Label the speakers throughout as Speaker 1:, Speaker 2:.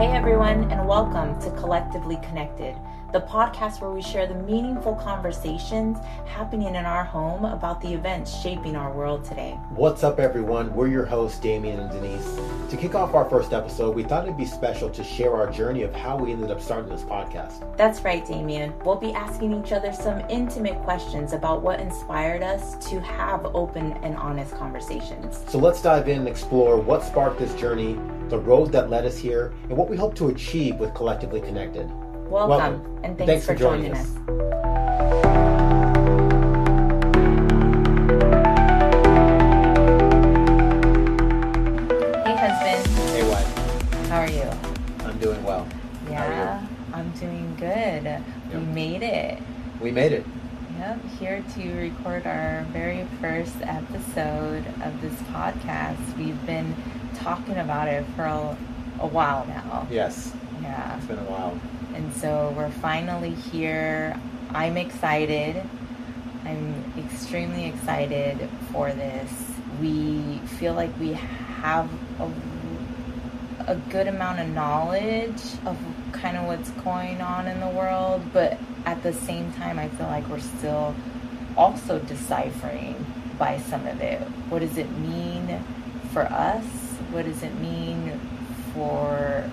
Speaker 1: Hey everyone, and welcome to Collectively Connected, the podcast where we share the meaningful conversations happening in our home about the events shaping our world today.
Speaker 2: What's up everyone, we're your hosts Damian and Denise. To kick off our first episode, we thought it'd be special to share our journey of how we ended up starting this podcast.
Speaker 1: That's right, Damian. We'll be asking each other some intimate questions about what inspired us to have open and honest conversations.
Speaker 2: So let's dive in and explore what sparked this journey, the road that led us here, and what we hope to achieve with Collectively Connected.
Speaker 1: Welcome. And thanks for joining us. Hey husband.
Speaker 2: Hey wife.
Speaker 1: How are you?
Speaker 2: I'm doing well.
Speaker 1: Yeah, I'm doing good.
Speaker 2: Yep.
Speaker 1: We made it.
Speaker 2: We made it.
Speaker 1: Yep, here to record our very first episode of this podcast. We've been talking about it for a while now.
Speaker 2: Yes.
Speaker 1: Yeah.
Speaker 2: It's been a while.
Speaker 1: And so we're finally here. I'm excited. I'm extremely excited for this. We feel like we have a good amount of knowledge of kind of what's going on in the world, but at the same time, I feel like we're still also deciphering by some of it. What does it mean for us? What does it mean for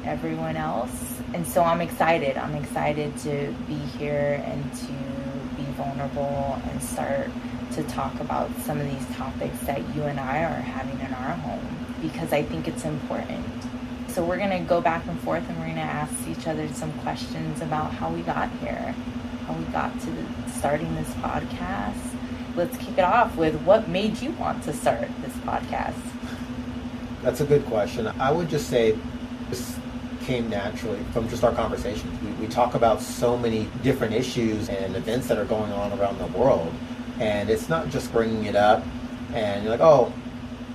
Speaker 1: everyone else? And so I'm excited. I'm excited to be here and to be vulnerable and start to talk about some of these topics that you and I are having in our home, because I think it's important. So we're going to go back and forth and we're going to ask each other some questions about how we got here, how we got to starting this podcast. Let's kick it off with what made you want to start this podcast?
Speaker 2: That's a good question. I would just say this came naturally from just our conversations. We talk about so many different issues and events that are going on around the world, and it's not just bringing it up and you're like, oh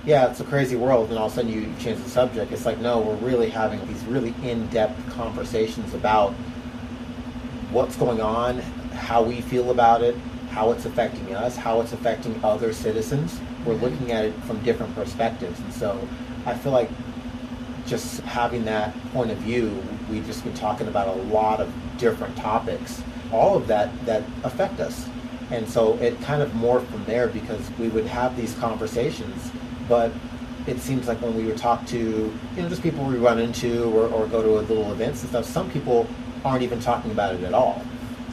Speaker 2: yeah, it's a crazy world, and all of a sudden you change the subject. It's like, no, we're really having these really in-depth conversations about what's going on, how we feel about it, how it's affecting us, how it's affecting other citizens. We're looking at it from different perspectives, and so I feel like just having that point of view, we've just been talking about a lot of different topics, all of that affect us. And so it kind of morphed from there, because we would have these conversations, but it seems like when we would talk to, just people we run into or go to little events and stuff, some people aren't even talking about it at all.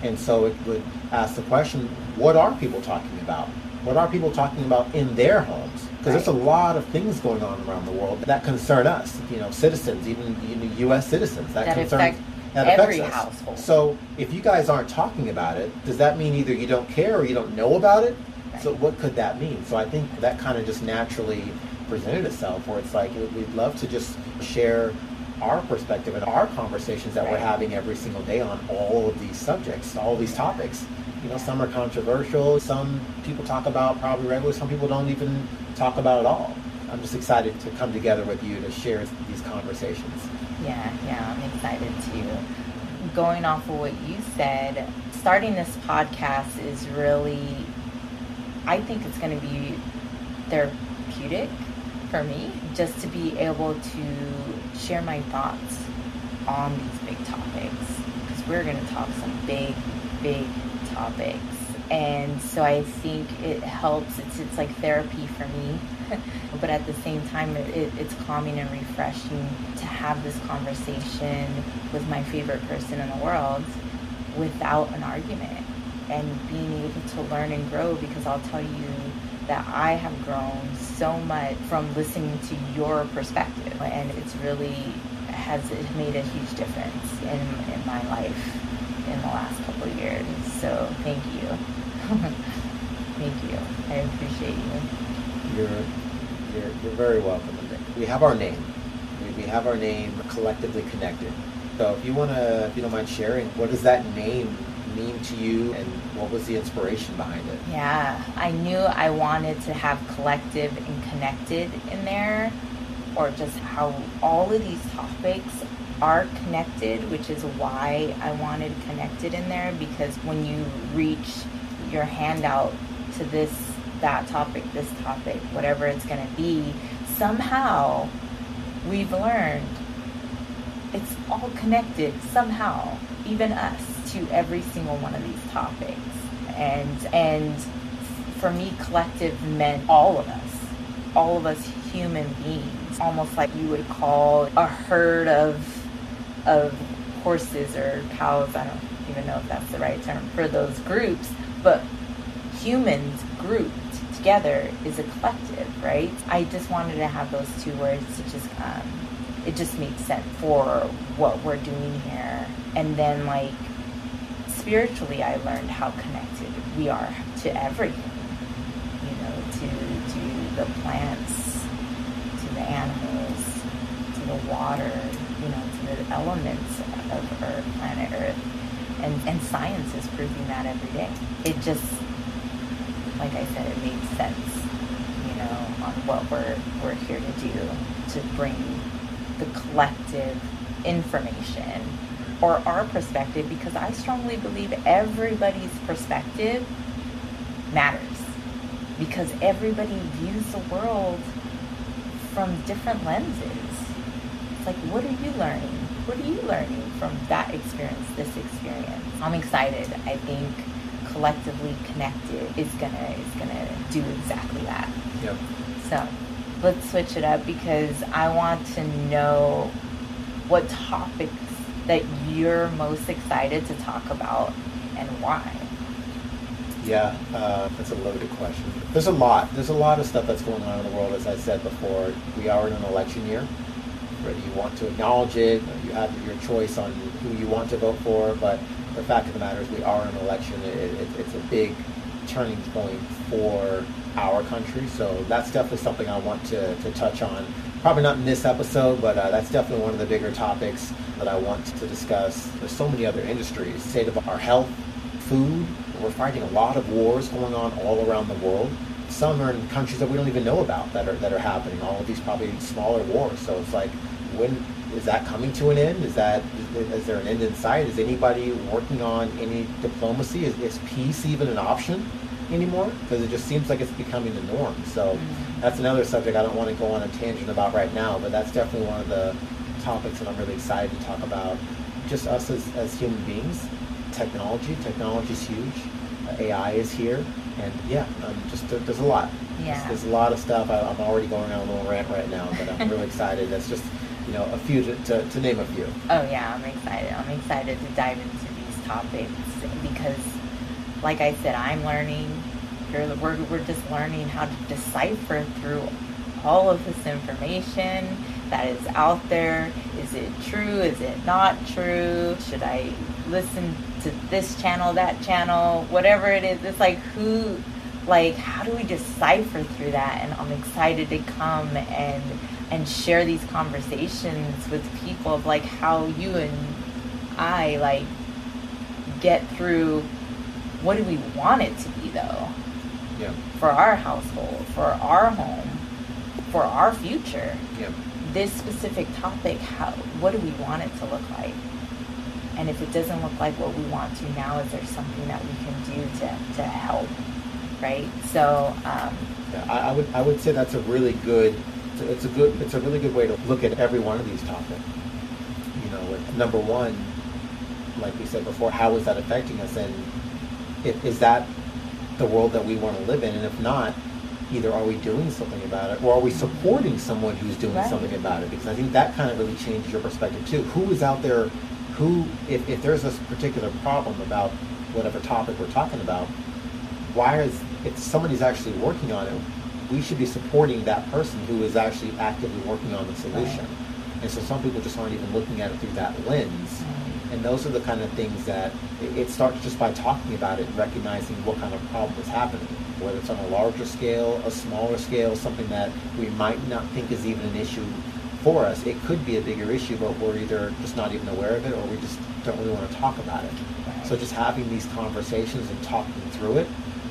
Speaker 2: And so it would ask the question, what are people talking about? What are people talking about in their homes? Because there's a lot of things going on around the world that concern us, citizens, even U.S. citizens, that affects
Speaker 1: every
Speaker 2: us.
Speaker 1: household.
Speaker 2: So if you guys aren't talking about it, does that mean either you don't care or you don't know about it? Right. So what could that mean? So I think that kind of just naturally presented itself, where it's like we'd love to just share our perspective and our conversations that we're having every single day on all of these subjects, all of these topics. Some are controversial, some people talk about probably regularly, some people don't even talk about it all. I'm just excited to come together with you to share these conversations.
Speaker 1: Yeah, I'm excited too. Going off of what you said, starting this podcast is really, I think it's going to be therapeutic for me, just to be able to share my thoughts on these big topics, because we're going to talk some big topics. And so I think it helps. It's like therapy for me, but at the same time, it's calming and refreshing to have this conversation with my favorite person in the world without an argument, and being able to learn and grow, because I'll tell you that I have grown so much from listening to your perspective, and it's really has made a huge difference in my life in the last couple of years. So thank you. Thank you. I appreciate you.
Speaker 2: You're very welcome. We have our name. We have our name, Collectively Connected. So if you don't mind sharing, what does that name mean to you, and what was the inspiration behind it?
Speaker 1: Yeah, I knew I wanted to have collective and connected in there, or just how all of these topics are connected, which is why I wanted connected in there, because when you reach your hand out to that topic, whatever it's going to be, somehow we've learned it's all connected somehow, even us, to every single one of these topics. And for me, collective meant all of us human beings, almost like you would call a herd of horses or cows. I don't even know if that's the right term for those groups, but humans grouped together is a collective, right? I just wanted to have those two words to just it just made sense for what we're doing here. And then, like, spiritually, I learned how connected we are to everything, to the plants, to the animals, to the water, to the elements of Earth, planet Earth. And science is proving that every day. It just, like I said, it made sense, on what we're here to do, to bring the collective information or our perspective, because I strongly believe everybody's perspective matters, because everybody views the world from different lenses. It's like, what are you learning? What are you learning from that experience, this experience? I'm excited. I think collectively connected is gonna do exactly that.
Speaker 2: Yep.
Speaker 1: So let's switch it up, because I want to know what topics that you're most excited to talk about and why.
Speaker 2: Yeah, that's a loaded question. There's a lot of stuff that's going on in the world. As I said before, we are in an election year. Whether you want to acknowledge it, you have your choice on who you want to vote for, but the fact of the matter is we are in an election. It's a big turning point for our country, so that's definitely something I want to touch on. Probably not in this episode, but that's definitely one of the bigger topics that I want to discuss. There's so many other industries, state of our health, food. We're fighting a lot of wars going on all around the world. Some are in countries that we don't even know about that are happening. All of these probably smaller wars. So it's like, when is that coming to an end? Is there an end in sight? Is anybody working on any diplomacy? Is peace even an option anymore? Because it just seems like it's becoming the norm. So that's another subject I don't want to go on a tangent about right now, but that's definitely one of the topics that I'm really excited to talk about. Just us as human beings. Technology is huge. AI is here, and there's a lot.
Speaker 1: Yeah.
Speaker 2: There's a lot of stuff. I'm already going on a little rant right now, but I'm really excited. That's just a few to name a few.
Speaker 1: Oh yeah, I'm excited. I'm excited to dive into these topics, because, like I said, I'm learning. We're just learning how to decipher through all of this information that is out there. Is it true? Is it not true? Should I listen to this channel, that channel, whatever it is? It's like, how do we decipher through that? And I'm excited to come and share these conversations with people of like how you and I like get through. What do we want it to be, though?
Speaker 2: Yeah.
Speaker 1: For our household, for our home, for our future.
Speaker 2: Yeah.
Speaker 1: This specific topic, what do we want it to look like? And if it doesn't look like what we want to now, is there something that we can do to help, right? So
Speaker 2: I would say that's a really good. It's a really good way to look at every one of these topics. With number one, like we said before, how is that affecting us, and is that the world that we want to live in? And if not, either are we doing something about it, or are we supporting someone who's doing something about it? Because I think that kind of really changes your perspective too. Who is out there? If there's this particular problem about whatever topic we're talking about, if somebody's actually working on it, we should be supporting that person who is actually actively working on the solution. Right. And so some people just aren't even looking at it through that lens. And those are the kind of things that it starts just by talking about it and recognizing what kind of problem is happening, whether it's on a larger scale, a smaller scale, something that we might not think is even an issue for us. It could be a bigger issue, but we're either just not even aware of it, or we just don't really want to talk about it. Right. So just having these conversations and talking through it,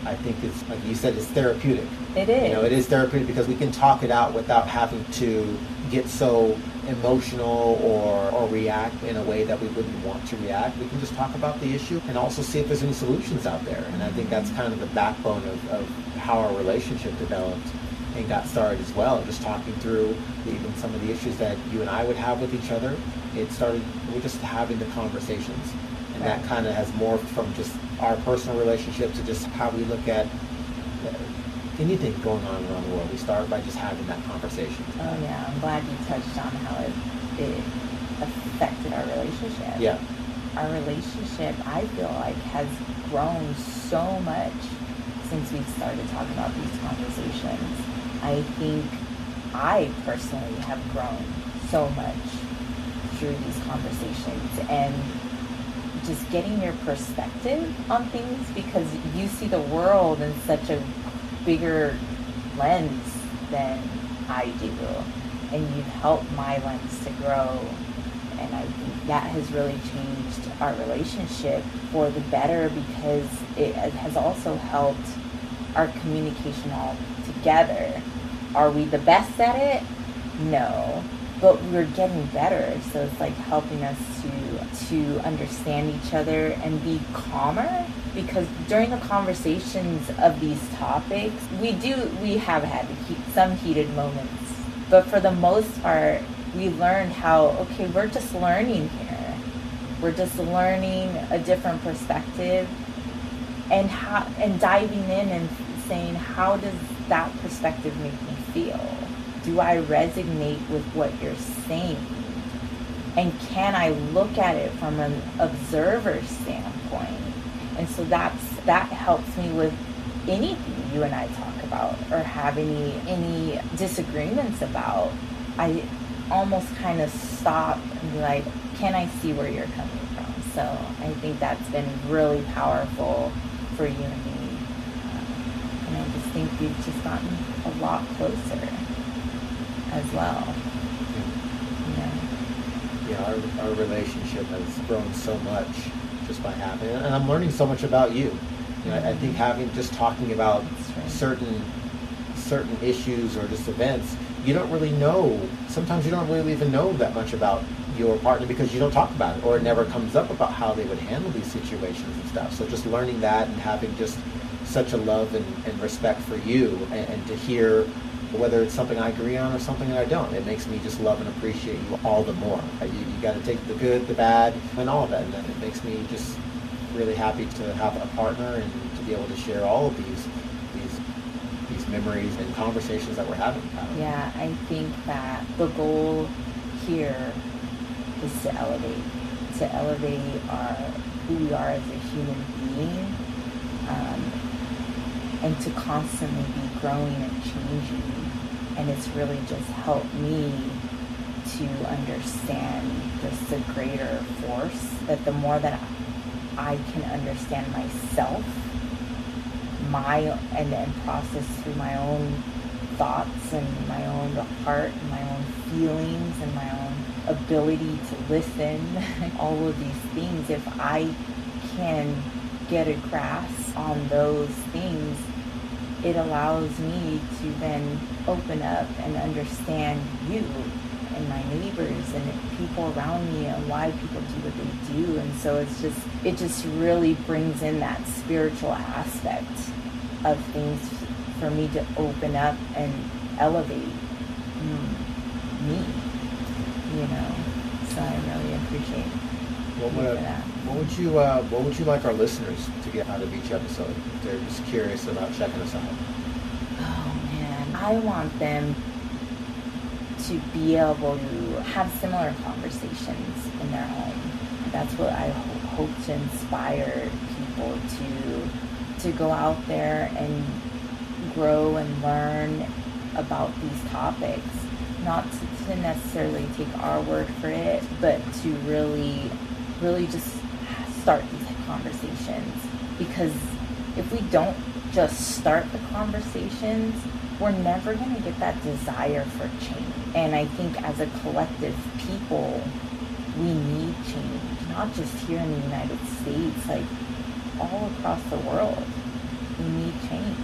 Speaker 2: I think it's, like you said, it's therapeutic.
Speaker 1: It is.
Speaker 2: It is therapeutic because we can talk it out without having to get so emotional or react in a way that we wouldn't want to react. We can just talk about the issue and also see if there's any solutions out there. And I think that's kind of the backbone of how our relationship developed. and got started as well, just talking through even some of the issues that you and I would have with each other. It started, we're just having the conversations, and that kind of has morphed from just our personal relationship to just how we look at anything going on around the world. We start by just having that conversation.
Speaker 1: Oh yeah, I'm glad you touched on how it affected our relationship.
Speaker 2: Yeah.
Speaker 1: Our relationship, I feel like, has grown so much since we started talking about these conversations. I think I personally have grown so much through these conversations, and just getting your perspective on things, because you see the world in such a bigger lens than I do, and you've helped my lens to grow, and I think that has really changed our relationship for the better, because it has also helped our communication all together. Are we the best at it? No, but we're getting better, so it's like helping us to understand each other and be calmer, because during the conversations of these topics, we have had some heated moments, but for the most part, we learned how, okay, we're just learning here. We're just learning a different perspective, and diving in and saying, how does that perspective make me feel? Do I resonate with what you're saying? And can I look at it from an observer standpoint? And so that helps me with anything you and I talk about or have any disagreements about. I almost kind of stop and be like, can I see where you're coming from? So I think that's been really powerful for you and me. And I just think we've just gotten a lot closer as well.
Speaker 2: Yeah, our relationship has grown so much just by having it. And I'm learning so much about you. You know, I think talking about certain issues or just events, you don't really know, sometimes you don't really even know that much about your partner because you don't talk about it, or it never comes up about how they would handle these situations and stuff. So just learning that and having just such a love and respect for you, and to hear whether it's something I agree on or something that I don't, it makes me just love and appreciate you all the more. You got to take the good, the bad, and all of that, and then it makes me just really happy to have a partner and to be able to share all of these memories and conversations that we're having.
Speaker 1: Yeah, I think that the goal here is to elevate who we are as a human being, and to constantly be growing and changing. And it's really just helped me to understand just a greater force, that the more that I can understand myself, and process through my own thoughts and my own heart and my own feelings and my own ability to listen, all of these things, if I can get a grasp on those things, it allows me to then open up and understand you and my neighbors and people around me and why people do what they do. And so it just really brings in that spiritual aspect of things for me to open up and elevate me, you know. So I really appreciate that.
Speaker 2: What would you like our listeners to get out of each episode if they're just curious about checking us out?
Speaker 1: Oh man, I want them to be able to have similar conversations in their home. That's what I hope to inspire people to go out there and grow and learn about these topics. Not to necessarily take our word for it, but to really just start these conversations. Because if we don't just start the conversations, we're never going to get that desire for change. And I think as a collective people, we need change, not just here in the United States, like all across the world. We need change.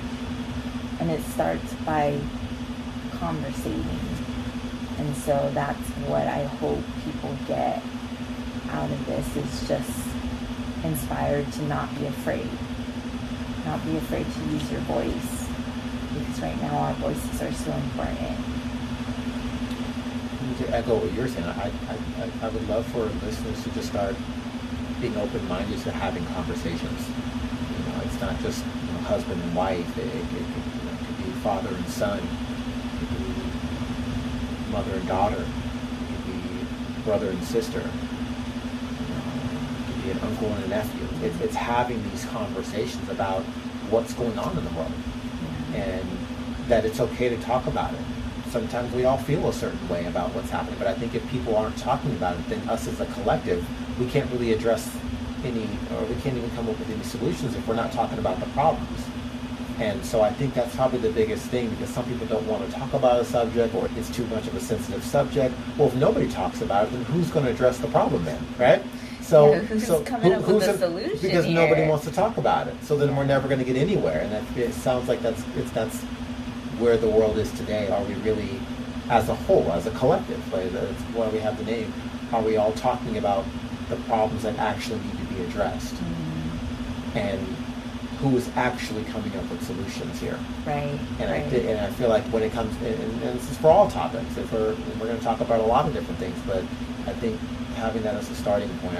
Speaker 1: And it starts by conversating. And so that's what I hope people get out of this, is just inspired to not be afraid. Not be afraid to use your voice. because right now our voices are so important.
Speaker 2: To echo what you're saying, I would love for listeners to just start being open-minded to having conversations. It's not just husband and wife. It could be father and son. It could be mother and daughter. It could be brother and sister. It could be an uncle and a nephew. It's having these conversations about what's going on in the world, and that it's okay to talk about it. Sometimes we all feel a certain way about what's happening, but I think if people aren't talking about it, then us as a collective, we can't really address we can't even come up with any solutions if we're not talking about the problems. And so I think that's probably the biggest thing, because some people don't want to talk about a subject, or it's too much of a sensitive subject. Well, if nobody talks about it, then who's going to address the problem then, right? So
Speaker 1: who's coming up with a solution
Speaker 2: because
Speaker 1: here?
Speaker 2: Nobody wants to talk about it. So then we're never going to get anywhere. And it sounds like that's where the world is today. Are we really, as a whole, as a collective, that's why we have the name, are we all talking about the problems that actually need to be addressed? Mm-hmm. And who is actually coming up with solutions here?
Speaker 1: Right.
Speaker 2: And
Speaker 1: right.
Speaker 2: I feel like when it comes, and this is for all topics, if we're going to talk about a lot of different things, but I think having that as a starting point,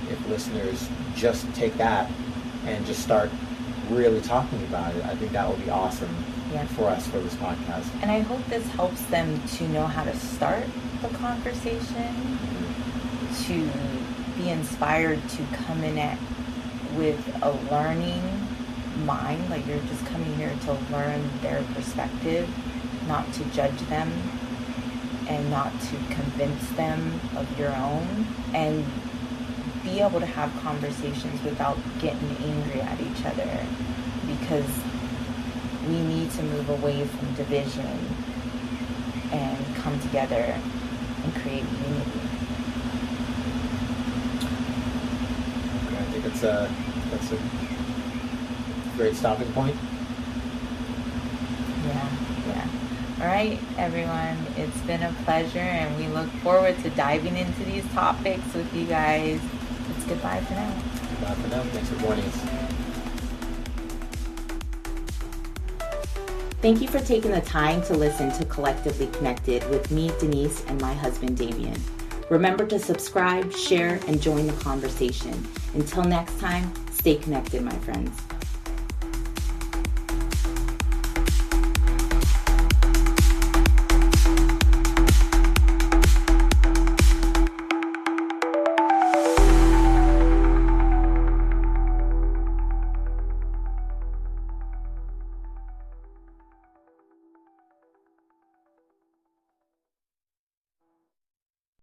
Speaker 2: if listeners just take that and just start really talking about it, I think that would be awesome. Yeah. For us, for this podcast.
Speaker 1: And I hope this helps them to know how to start the conversation, to be inspired to come in with a learning mind, like you're just coming here to learn their perspective, not to judge them, and not to convince them of your own, and be able to have conversations without getting angry at each other, because we need to move away from division and come together and create unity.
Speaker 2: Okay, I think that's a great stopping point.
Speaker 1: Yeah. All right, everyone. It's been a pleasure, and we look forward to diving into these topics with you guys. It's goodbye for now.
Speaker 2: Goodbye for now. Thanks for joining us.
Speaker 1: Thank you for taking the time to listen to Collectively Connected with me, Denise, and my husband, Damian. Remember to subscribe, share, and join the conversation. Until next time, stay connected, my friends.